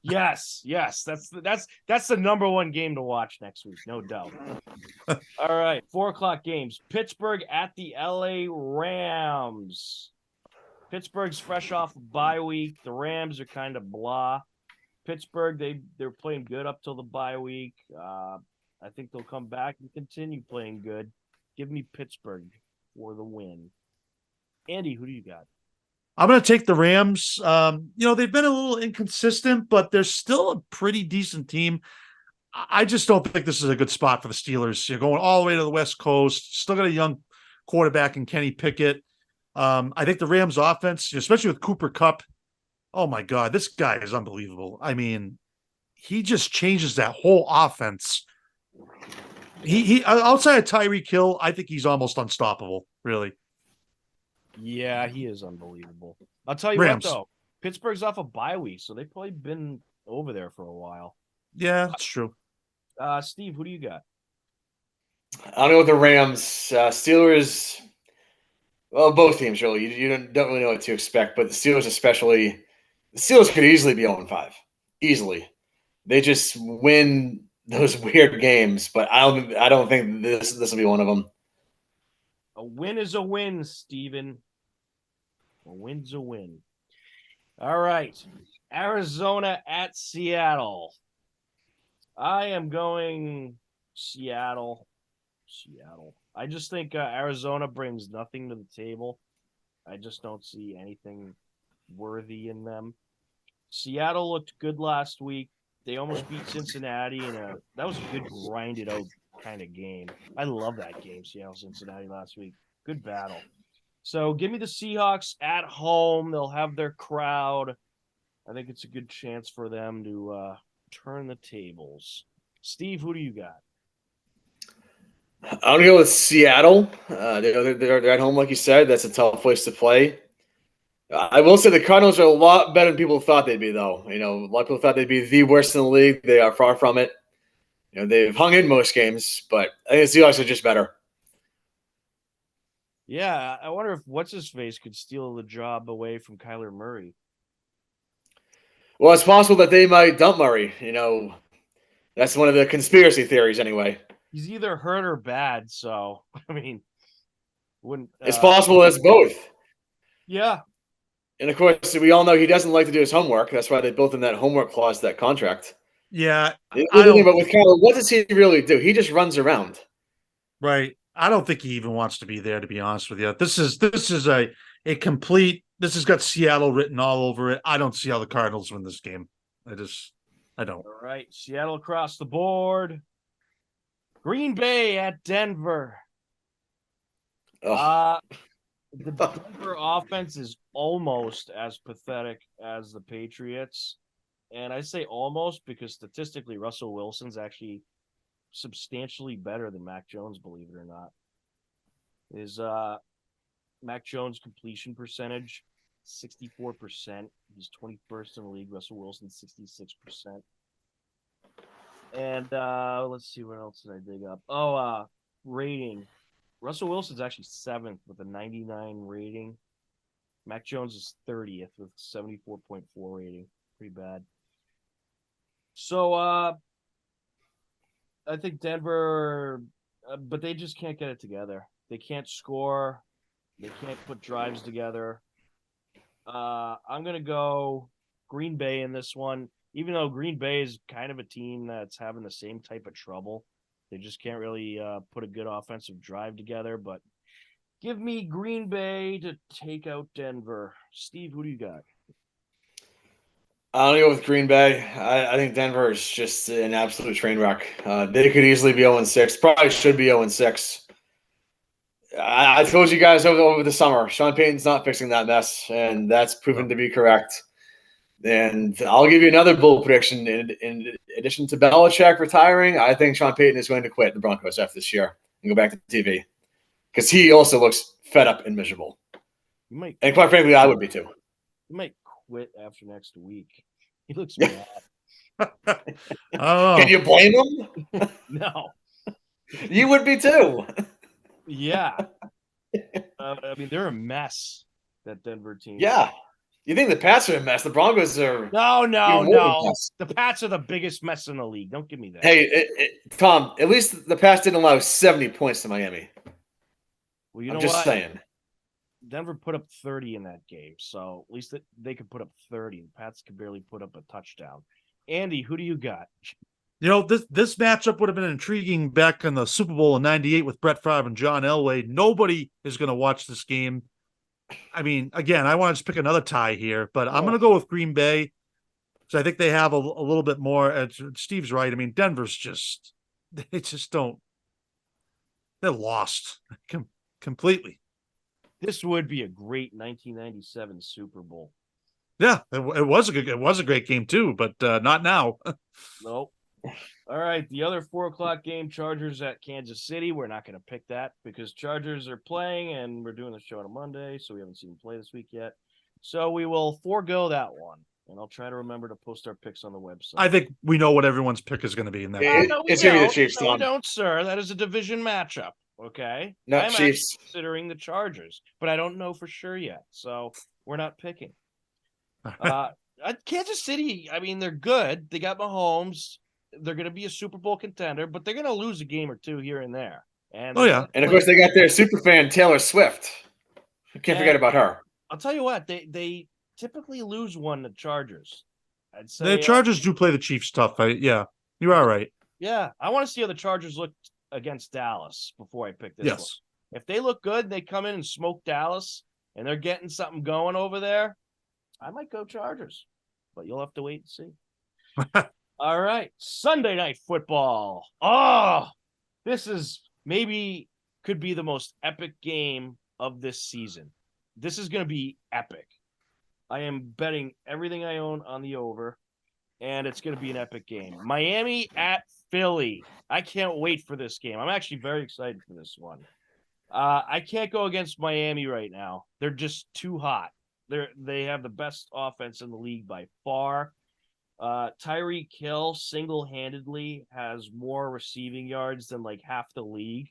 Yes, that's the number one game to watch next week, no doubt. All right, 4:00 games. Pittsburgh at the LA Rams. Pittsburgh's fresh off a bye week. The Rams are kind of blah. Pittsburgh, they're playing good up till the bye week. I think they'll come back and continue playing good. Give me Pittsburgh for the win. Andy, who do you got? I'm going to take the Rams. They've been a little inconsistent, but they're still a pretty decent team. I just don't think this is a good spot for the Steelers. You're going all the way to the West Coast. Still got a young quarterback in Kenny Pickett. I think the Rams offense, especially with Cooper Kupp, oh my God, this guy is unbelievable. I mean, he just changes that whole offense. He outside of Tyreek Hill, I think he's almost unstoppable, really. Yeah, he is unbelievable. I'll tell you Rams. what, though. Pittsburgh's off a bye week, so they've probably been over there for a while. Yeah, that's true. Steve, who do you got? I'll go with the Rams. Steelers, well, both teams, really. You don't really know what to expect, but the Steelers especially, the Steelers could easily be 0-5. Easily. They just win those weird games, but I don't think this will be one of them. A win is a win, Steven. A win's a win. All right. Arizona at Seattle. I am going Seattle. I just think Arizona brings nothing to the table. I just don't see anything worthy in them. Seattle looked good last week. They almost beat Cincinnati, and that was a good grinded out kind of game. I love that game, Seattle-Cincinnati last week. Good battle. So give me the Seahawks at home. They'll have their crowd. I think it's a good chance for them to turn the tables. Steve, who do you got? I'm going to go with Seattle. They're at home, like you said. That's a tough place to play. I will say the Cardinals are a lot better than people thought they'd be, though. A lot of people thought they'd be the worst in the league. They are far from it. They've hung in most games, but I think the Seahawks are just better. Yeah, I wonder if what's-his-face could steal the job away from Kyler Murray. Well, it's possible that they might dump Murray. That's one of the conspiracy theories anyway. He's either hurt or bad, so, I mean, wouldn't... It's possible it's both. Yeah. And, of course, we all know he doesn't like to do his homework. That's why they built in that homework clause, that contract. Yeah. But with Kyler, what does he really do? He just runs around. Right. I don't think he even wants to be there, to be honest with you. This is a complete – this has got Seattle written all over it. I don't see how the Cardinals win this game. I don't. All right, Seattle across the board. Green Bay at Denver. The Denver offense is almost as pathetic as the Patriots. And I say almost because statistically Russell Wilson's actually substantially better than Mac Jones, believe it or not. Is Mac Jones' completion percentage 64%. He's 21st in the league. Russell Wilson 66%. And let's see, what else did I dig up? Rating. Russell Wilson's actually 7th with a 99 rating. Mac Jones is 30th with 74.4 rating. Pretty bad. So I think Denver, but they just can't get it together. They can't score. They can't put drives together. I'm going to go Green Bay in this one, even though Green Bay is kind of a team that's having the same type of trouble. They just can't really put a good offensive drive together. But give me Green Bay to take out Denver. Steve, who do you got? I'll go with Green Bay. I think Denver is just an absolute train wreck. They could easily be 0-6. Probably should be 0-6. I told you guys over the summer, Sean Payton's not fixing that mess, and that's proven to be correct. And I'll give you another bold prediction. In addition to Belichick retiring, I think Sean Payton is going to quit the Broncos after this year and go back to TV because he also looks fed up and miserable. And quite frankly, I would be too. He might quit after next week. He looks mad. Oh, Can you blame them? No. You would be too. Yeah. I mean, they're a mess, that Denver team. Yeah. You think the Pats are a mess? The Broncos are. No. even more of a mess. The Pats are the biggest mess in the league. Don't give me that. Hey, Tom, at least the Pats didn't allow 70 points to Miami. Well, you I'm know just what? saying. Denver put up 30 in that game, so at least they could put up 30. The Pats could barely put up a touchdown. Andy, who do you got? This matchup would have been intriguing back in the Super Bowl in '98 with Brett Favre and John Elway. Nobody is going to watch this game. I mean, again, I want to just pick another tie here, but I'm going to go with Green Bay. So I think they have a little bit more. Steve's right. I mean, Denver's they just don't. They're lost completely. This would be a great 1997 Super Bowl. Yeah, it was a great game too, but not now. Nope. All right, the other 4:00 game, Chargers at Kansas City. We're not going to pick that because Chargers are playing, and we're doing the show on a Monday, so we haven't seen them play this week yet. So we will forego that one, and I'll try to remember to post our picks on the website. I think we know what everyone's pick is going to be in that. It's going to be the Chiefs, No, we Tom. don't, sir. That is a division matchup. Okay, No, I'm Chiefs. actually considering the Chargers, but I don't know for sure yet, so we're not picking. Kansas City, I mean, they're good. They got Mahomes. They're going to be a Super Bowl contender, but they're going to lose a game or two here and there. And And of course, they got their super fan Taylor Swift. You can't forget about her. I'll tell you what, they typically lose one to Chargers. I'd say The Chargers do play the Chiefs tough. Yeah, you are right. Yeah, I want to see how the Chargers look against Dallas before I pick this one. If they look good, they come in and smoke Dallas, and they're getting something going over there, I might go Chargers, but you'll have to wait and see. All right, Sunday Night Football. Oh, this is could be the most epic game of this season. This is going to be epic. I am betting everything I own on the over, and it's going to be an epic game. Miami at Philly. I can't wait for this game. I'm actually very excited for this one. I can't go against Miami right now. They're just too hot. They have the best offense in the league by far. Tyreek Hill single-handedly has more receiving yards than like half the league.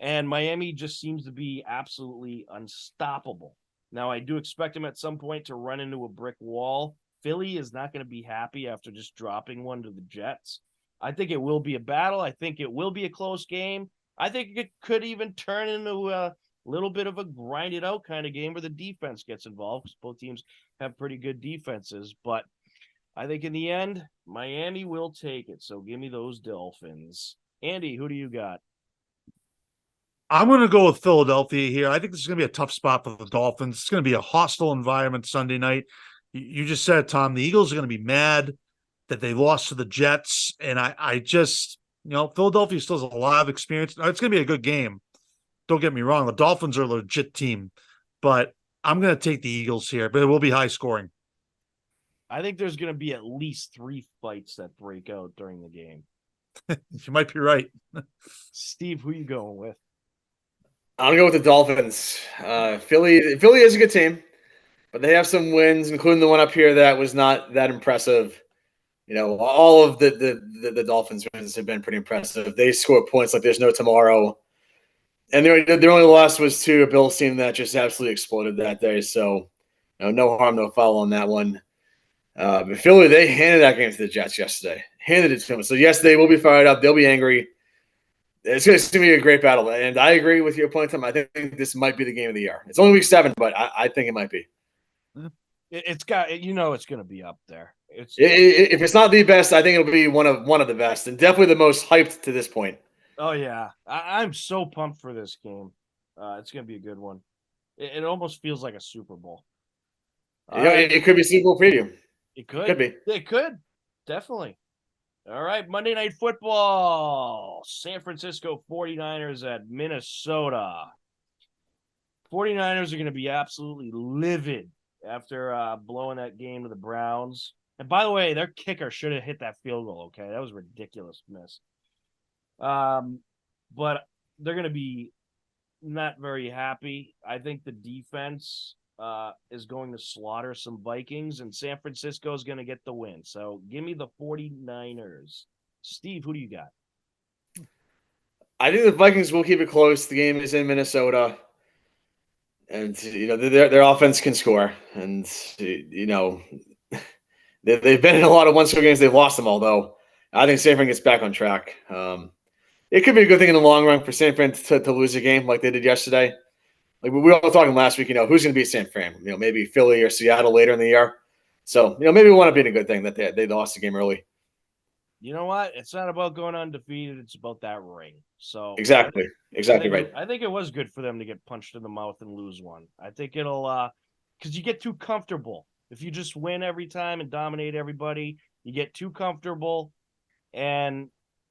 And Miami just seems to be absolutely unstoppable. Now, I do expect him at some point to run into a brick wall. Philly is not going to be happy after just dropping one to the Jets. I think it will be a battle. I think it will be a close game. I think it could even turn into a little bit of a grind-it-out kind of game where the defense gets involved because both teams have pretty good defenses. But I think in the end, Miami will take it. So give me those Dolphins. Andy, who do you got? I'm going to go with Philadelphia here. I think this is going to be a tough spot for the Dolphins. It's going to be a hostile environment Sunday night. You just said, Tom, the Eagles are going to be mad that they lost to the Jets. And I just, Philadelphia still has a lot of experience. It's going to be a good game. Don't get me wrong. The Dolphins are a legit team, but I'm going to take the Eagles here, but it will be high scoring. I think there's going to be at least 3 fights that break out during the game. You might be right. Steve, who you going with? I'm going to go with the Dolphins. Philly is a good team, but they have some wins, including the one up here that was not that impressive. All of the Dolphins wins have been pretty impressive. They score points like there's no tomorrow. And their only loss was to a Bills team that just absolutely exploded that day. So, no harm, no foul on that one. But Philly, they handed that game to the Jets yesterday. Handed it to them. So, yes, they will be fired up. They'll be angry. It's going to be a great battle. And I agree with your point, Tom. I think this might be the game of the year. It's only week 7, but I think it might be. It's going to be up there. If it's not the best, I think it'll be one of the best, and definitely the most hyped to this point. Oh yeah, I'm so pumped for this game. It's going to be a good one. It almost feels like a Super Bowl. It could be a Super Bowl preview. It could. Could be. It could. Definitely. All right, Monday Night Football. San Francisco 49ers at Minnesota. 49ers are going to be absolutely livid after blowing that game to the Browns. And by the way, their kicker should have hit that field goal, okay? That was a ridiculous miss. But they're going to be not very happy. I think the defense is going to slaughter some Vikings, and San Francisco is going to get the win. So give me the 49ers. Steve, who do you got? I think the Vikings will keep it close. The game is in Minnesota. And, their offense can score. And, they've been in a lot of one-score games. They've lost them all, though. I think San Fran gets back on track. It could be a good thing in the long run for San Fran to lose a game like they did yesterday. Like we were all talking last week, who's going to beat San Fran? Maybe Philly or Seattle later in the year. So, maybe we want to be a good thing that they lost the game early. You know what? It's not about going undefeated. It's about that ring. So exactly right. I think it was good for them to get punched in the mouth and lose one. I think it'll because you get too comfortable. If you just win every time and dominate everybody, you get too comfortable, and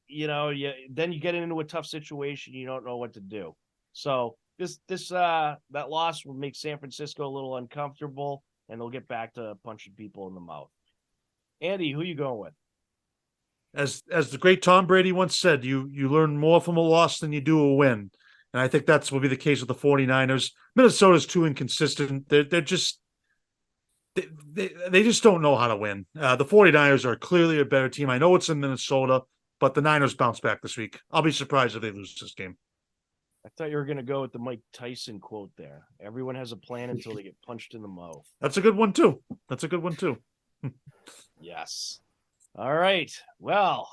then you get into a tough situation. You don't know what to do. So that loss will make San Francisco a little uncomfortable, and they'll get back to punching people in the mouth. Andy, who you going with? As the great Tom Brady once said, you learn more from a loss than you do a win. And I think will be the case with the 49ers. Minnesota's too inconsistent. They're just they just don't know how to win. The 49ers are clearly a better team. I know it's in Minnesota, but the Niners bounce back this week. I'll be surprised if they lose this game. I thought you were going to go with the Mike Tyson quote there. Everyone has a plan until they get punched in the mouth. That's a good one, too. Yes. All right. Well,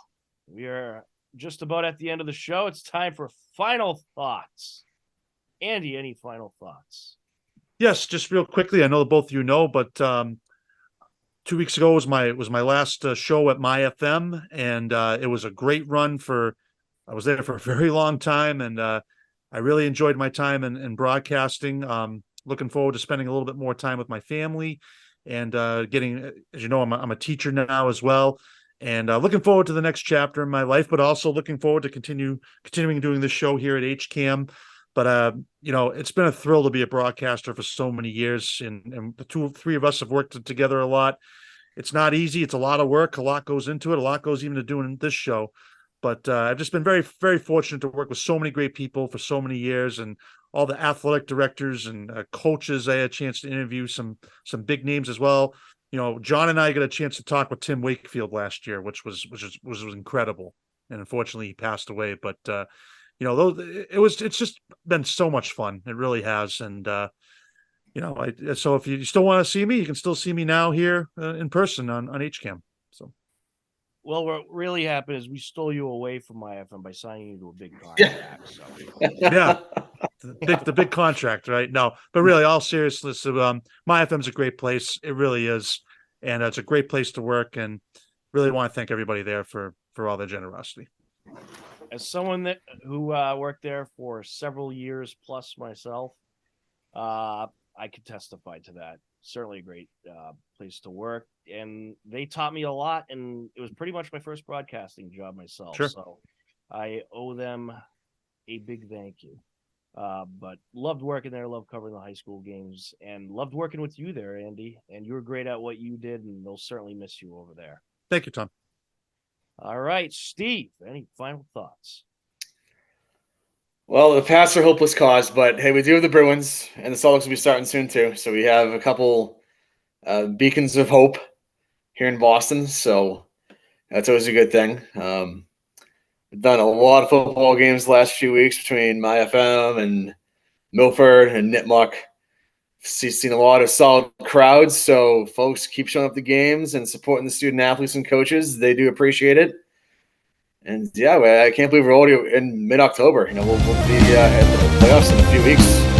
we are just about at the end of the show. It's time for final thoughts. Andy, any final thoughts? Yes, just real quickly. I know that both of you know, but 2 weeks ago was my last show at My FM, and it was a great run. I was there for a very long time, and I really enjoyed my time in broadcasting. Looking forward to spending a little bit more time with my family, and getting, as you know, I'm a teacher now as well, and looking forward to the next chapter in my life, but also looking forward to continuing doing this show here at HCAM. But it's been a thrill to be a broadcaster for so many years, and the three of us have worked together a lot. It's not easy. It's a lot of work. A lot goes into it. A lot goes even to doing this show. But I've just been very, very fortunate to work with so many great people for so many years, and all the athletic directors and coaches. I had a chance to interview some big names as well. John and I got a chance to talk with Tim Wakefield last year, which was incredible. And unfortunately, he passed away. But it's just been so much fun. It really has. And so if you still want to see me, you can still see me now here in person on HCAM. So. Well, what really happened is we stole you away from my FM by signing you to a big contract. So. Yeah, the big contract, right? No, but really, all seriousness, my FM's a great place. It really is, and it's a great place to work. And really want to thank everybody there for all their generosity. As someone who worked there for several years plus myself, I could testify to that. Certainly a great place to work, and they taught me a lot, and it was pretty much my first broadcasting job myself. Sure. So I owe them a big thank you. But loved working there, loved covering the high school games, and loved working with you there, Andy. And you were great at what you did, and they'll certainly miss you over there. Thank you, Tom. All right, Steve, any final thoughts? Well, the past are hopeless cause, but hey, we do have the Bruins, and the Celtics will be starting soon too. So we have a couple beacons of hope here in Boston. So that's always a good thing. We've done a lot of football games the last few weeks between My FM and Milford and Nipmuc. Seen a lot of solid crowds. So folks, keep showing up to games and supporting the student athletes and coaches. They do appreciate it. And yeah, I can't believe we're already in mid-October. We'll be at the playoffs in a few weeks.